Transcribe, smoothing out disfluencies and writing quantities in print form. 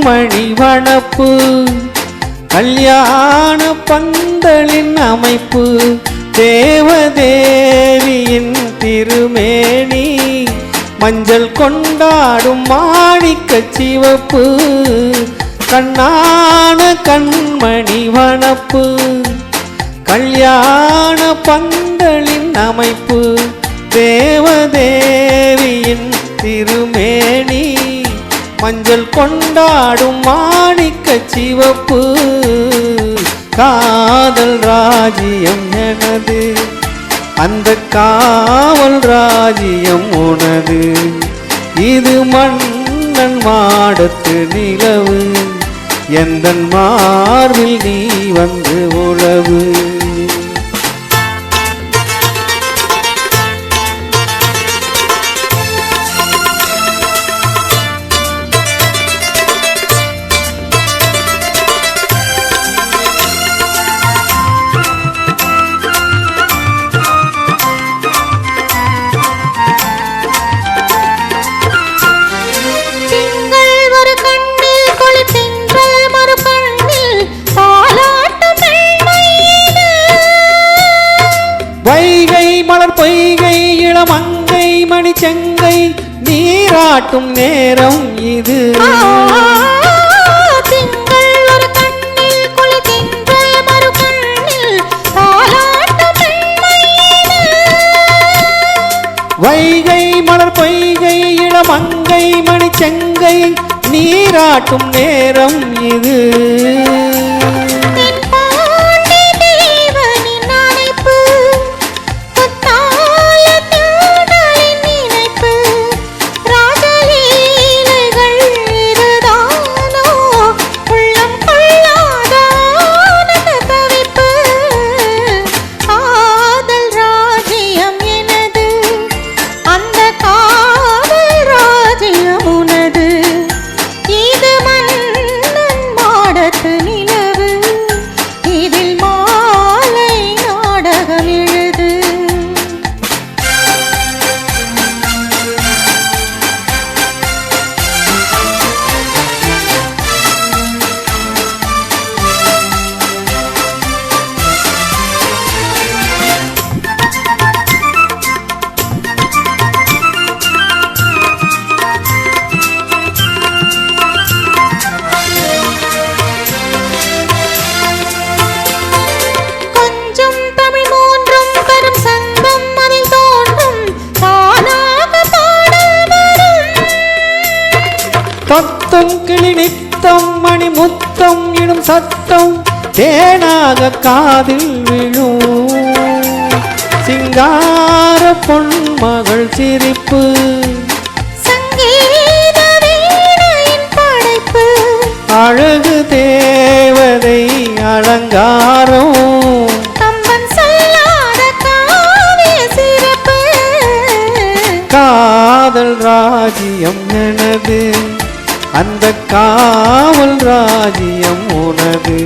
கண்மணி வனப்பு கல்யாண பந்தலின் அமைப்பு தேவதேவியின் திருமேனி மஞ்சள் கொண்டாடும் மாணிக்க சிவப்பு கண்ணான கண்மணி வனப்பு கல்யாண பந்தலின் அமைப்பு தேவதேவியின் திருமேனி மஞ்சள் கொண்டாடும் மாணிக்க சிவப்பு காதல் ராஜ்யம் எனது அந்த காவல் ராஜ்யம் உனது இது மன்னன் மாடத்து நிலவு எந்தன் மார்பில் நீ வந்து உழவு வைகை மலர் பொய்கை இளமங்கை மணிச்செங்கை நீராட்டும் நேரம் இது வைகை மலர் பொய்கை இளமங்கை மணிச்செங்கை நீராட்டும் நேரம் இது தத்தம் கிளி நித்தம் மணி முத்தம் இடும் சத்தம் தேனாக காதில் விழும் சிங்கார பொன்மகள் சிரிப்பு சங்கீத வீணையின் படைப்பு அழகு தேவதை அலங்காரம் கம்பன் சொல்லாத காவிய சிறப்பு காதல் ராஜ்யம் எனது அந்த காவல் ராஜ்யம் உனது